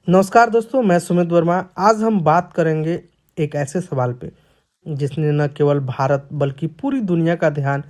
नमस्कार दोस्तों, मैं सुमित वर्मा। आज हम बात करेंगे एक ऐसे सवाल पे जिसने न केवल भारत बल्कि पूरी दुनिया का ध्यान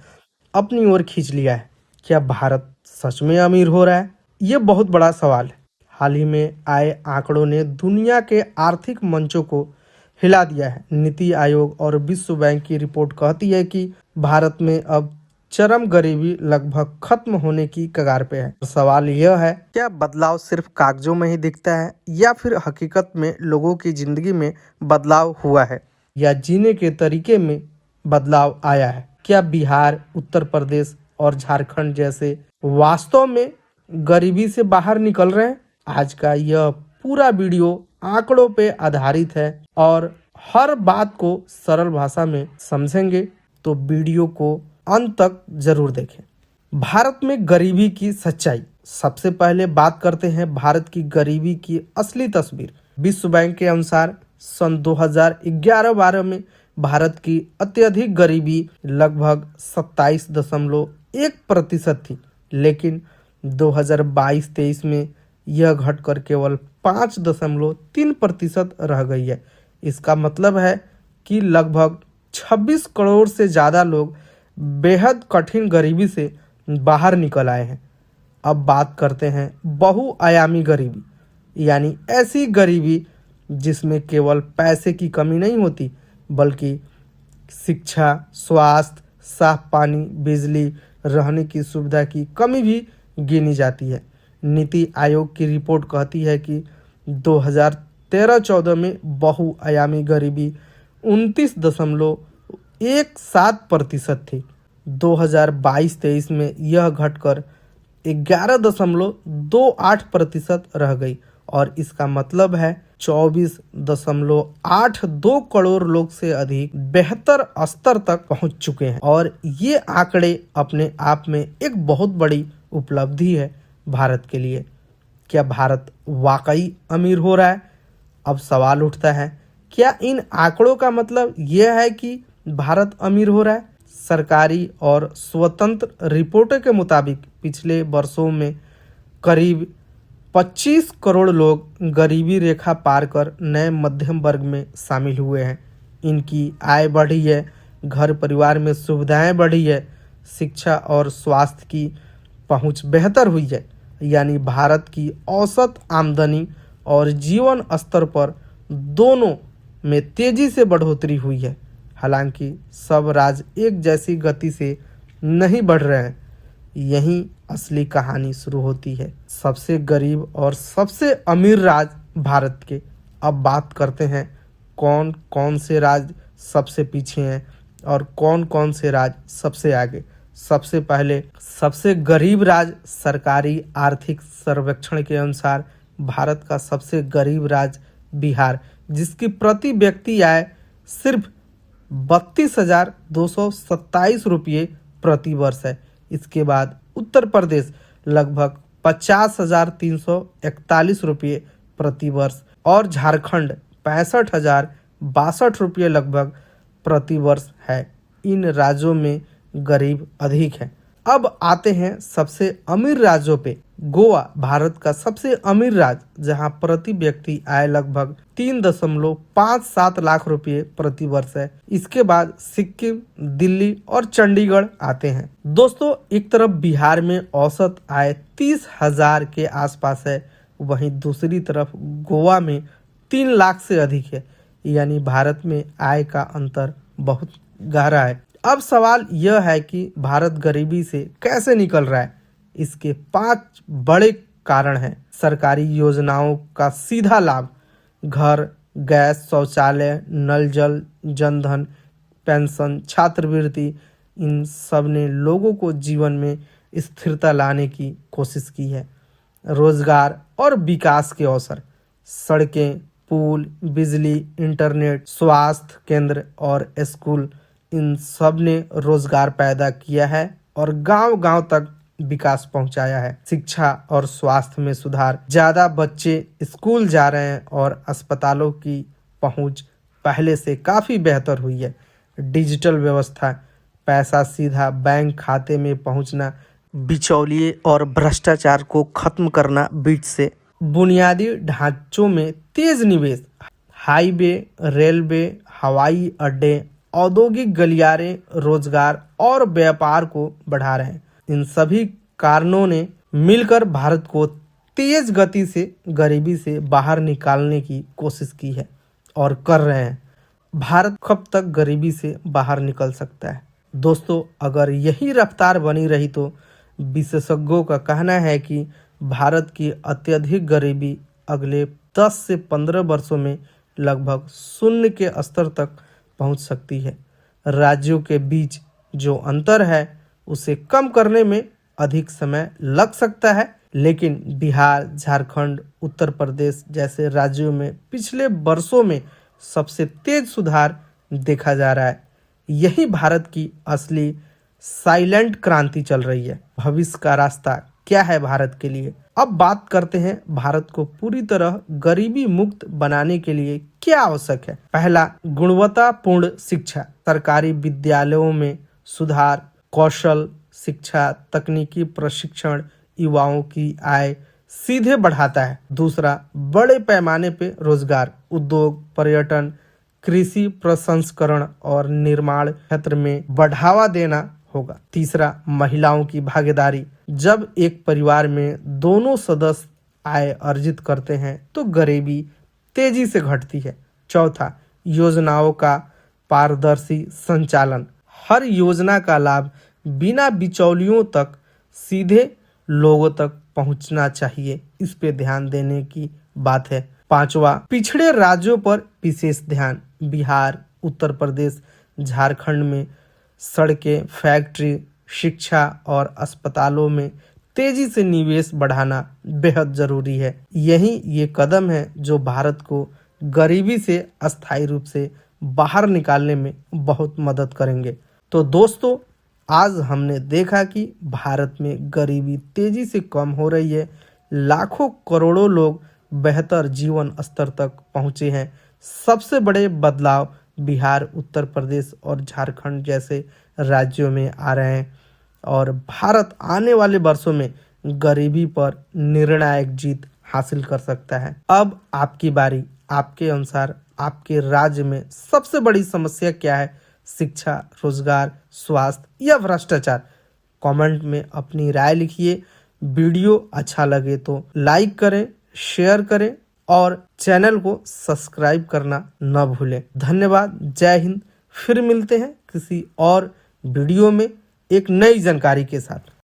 अपनी ओर खींच लिया है। क्या भारत सच में अमीर हो रहा है? ये बहुत बड़ा सवाल है। हाल ही में आए आंकड़ों ने दुनिया के आर्थिक मंचों को हिला दिया है। नीति आयोग और विश्व बैंक की रिपोर्ट कहती है कि भारत में अब चरम गरीबी लगभग खत्म होने की कगार पे है। सवाल यह है, क्या बदलाव सिर्फ कागजों में ही दिखता है या फिर हकीकत में लोगों की जिंदगी में बदलाव हुआ है या जीने के तरीके में बदलाव आया है? क्या बिहार, उत्तर प्रदेश और झारखंड जैसे वास्तव में गरीबी से बाहर निकल रहे हैं? आज का यह पूरा वीडियो आंकड़ों पे आधारित है और हर बात को सरल भाषा में समझेंगे, तो वीडियो को अंत तक जरूर देखें। भारत में गरीबी की सच्चाई। सबसे पहले बात करते हैं भारत की गरीबी की असली तस्वीर। विश्व बैंक के अनुसार सन 2011-12 में भारत की अत्यधिक गरीबी लगभग 27.1% थी, लेकिन 2022-23 में यह घटकर केवल 5.3% रह गई है। इसका मतलब है कि लगभग 26 करोड़ से ज़्यादा लोग बेहद कठिन गरीबी से बाहर निकल आए हैं। अब बात करते हैं बहुआयामी गरीबी, यानी ऐसी गरीबी जिसमें केवल पैसे की कमी नहीं होती बल्कि शिक्षा, स्वास्थ्य, साफ पानी, बिजली, रहने की सुविधा की कमी भी गिनी जाती है। नीति आयोग की रिपोर्ट कहती है कि 2013-14 में बहुआयामी गरीबी 29.17% थी। 2022-23 में यह घटकर 11.28% रह गई और इसका मतलब है 24.82 करोड़ लोग से अधिक बेहतर स्तर तक पहुंच चुके हैं। और ये आंकड़े अपने आप में एक बहुत बड़ी उपलब्धि है भारत के लिए। क्या भारत वाकई अमीर हो रहा है? अब सवाल उठता है, क्या इन आंकड़ों का मतलब यह है कि भारत अमीर हो रहा है? सरकारी और स्वतंत्र रिपोर्टों के मुताबिक पिछले वर्षों में करीब 25 करोड़ लोग गरीबी रेखा पार कर नए मध्यम वर्ग में शामिल हुए हैं। इनकी आय बढ़ी है, घर परिवार में सुविधाएं बढ़ी है, शिक्षा और स्वास्थ्य की पहुंच बेहतर हुई है। यानी भारत की औसत आमदनी और जीवन स्तर पर दोनों में तेजी से बढ़ोतरी हुई है। हालांकि सब राज्य एक जैसी गति से नहीं बढ़ रहे हैं। यहीं असली कहानी शुरू होती है। सबसे गरीब और सबसे अमीर राज्य भारत के। अब बात करते हैं कौन कौन से राज्य सबसे पीछे हैं और कौन कौन से राज्य सबसे आगे। सबसे पहले सबसे गरीब राज्य। सरकारी आर्थिक सर्वेक्षण के अनुसार भारत का सबसे गरीब राज्य बिहार, जिसकी प्रति व्यक्ति आय सिर्फ 32,227 रुपये प्रति वर्ष है। इसके बाद उत्तर प्रदेश लगभग 50,341 रुपये प्रति वर्ष और झारखंड 65,062 रुपये लगभग प्रति वर्ष है। इन राज्यों में गरीब अधिक है। अब आते हैं सबसे अमीर राज्यों पे। गोवा भारत का सबसे अमीर राज्य, जहां प्रति व्यक्ति आय लगभग 3.57 लाख रुपये प्रति वर्ष है। इसके बाद सिक्किम, दिल्ली और चंडीगढ़ आते हैं। दोस्तों, एक तरफ बिहार में औसत आय 30,000 के आसपास है, वहीं दूसरी तरफ गोवा में 3 लाख से अधिक है। यानी भारत में आय का अंतर बहुत गहरा है। अब सवाल यह है कि भारत गरीबी से कैसे निकल रहा है। इसके 5 बड़े कारण हैं। सरकारी योजनाओं का सीधा लाभ, घर, गैस, शौचालय, नल जल, जनधन, पेंशन, छात्रवृत्ति, इन सब ने लोगों को जीवन में स्थिरता लाने की कोशिश की है। रोजगार और विकास के अवसर, सड़कें, पुल, बिजली, इंटरनेट, स्वास्थ्य केंद्र और स्कूल, इन सब ने रोजगार पैदा किया है और गांव-गांव तक विकास पहुंचाया है। शिक्षा और स्वास्थ्य में सुधार, ज़्यादा बच्चे स्कूल जा रहे हैं और अस्पतालों की पहुंच पहले से काफ़ी बेहतर हुई है। डिजिटल व्यवस्था, पैसा सीधा बैंक खाते में पहुंचना, बिचौलिए और भ्रष्टाचार को खत्म करना बीच से बुनियादी ढांचों में तेज निवेश, हाईवे, रेलवे, हवाई अड्डे, औद्योगिक गलियारे रोजगार और व्यापार को बढ़ा रहे हैं। इन सभी कारणों ने मिलकर भारत को तेज गति से गरीबी से बाहर निकालने की कोशिश की है और कर रहे हैं। भारत कब तक गरीबी से बाहर निकल सकता है? दोस्तों, अगर यही रफ्तार बनी रही तो विशेषज्ञों का कहना है कि भारत की अत्यधिक गरीबी अगले 10 से 15 वर्षों में लगभग शून्य के स्तर तक पहुंच सकती है। राज्यों के बीच जो अंतर है उसे कम करने में अधिक समय लग सकता है, लेकिन बिहार, झारखंड, उत्तर प्रदेश जैसे राज्यों में पिछले वर्षों में सबसे तेज सुधार देखा जा रहा है। यही भारत की असली साइलेंट क्रांति चल रही है। भविष्य का रास्ता क्या है भारत के लिए? अब बात करते हैं भारत को पूरी तरह गरीबी मुक्त बनाने के लिए क्या आवश्यक है। पहला, गुणवत्तापूर्ण शिक्षा। सरकारी विद्यालयों में सुधार, कौशल शिक्षा, तकनीकी प्रशिक्षण युवाओं की आय सीधे बढ़ाता है। दूसरा, बड़े पैमाने पे रोजगार, उद्योग, पर्यटन, कृषि प्रसंस्करण और निर्माण क्षेत्र में बढ़ावा देना होगा। तीसरा, महिलाओं की भागीदारी। जब एक परिवार में दोनों सदस्य आय अर्जित करते हैं तो गरीबी तेजी से घटती है। चौथा, योजनाओं का पारदर्शी संचालन। हर योजना का लाभ बिना बिचौलियों तक सीधे लोगों तक पहुंचना चाहिए। इस पे ध्यान देने की बात है। पांचवा, पिछड़े राज्यों पर विशेष ध्यान। बिहार, उत्तर प्रदेश, झारखंड में सड़कें, फैक्ट्री, शिक्षा और अस्पतालों में तेजी से निवेश बढ़ाना बेहद जरूरी है। यही ये कदम है जो भारत को गरीबी से अस्थायी रूप से बाहर निकालने में बहुत मदद करेंगे। तो दोस्तों, आज हमने देखा कि भारत में गरीबी तेजी से कम हो रही है। लाखों करोड़ों लोग बेहतर जीवन स्तर तक पहुंचे हैं। सबसे बड़े बदलाव बिहार, उत्तर प्रदेश और झारखंड जैसे राज्यों में आ रहे हैं और भारत आने वाले वर्षों में गरीबी पर निर्णायक जीत हासिल कर सकता है। अब आपकी बारी। आपके अनुसार आपके राज्य में सबसे बड़ी समस्या क्या है? शिक्षा, रोजगार, स्वास्थ्य या भ्रष्टाचार? कमेंट में अपनी राय लिखिए। वीडियो अच्छा लगे तो लाइक करें, शेयर करें और चैनल को सब्सक्राइब करना न भूलें। धन्यवाद। जय हिंद। फिर मिलते हैं किसी और वीडियो में एक नई जानकारी के साथ।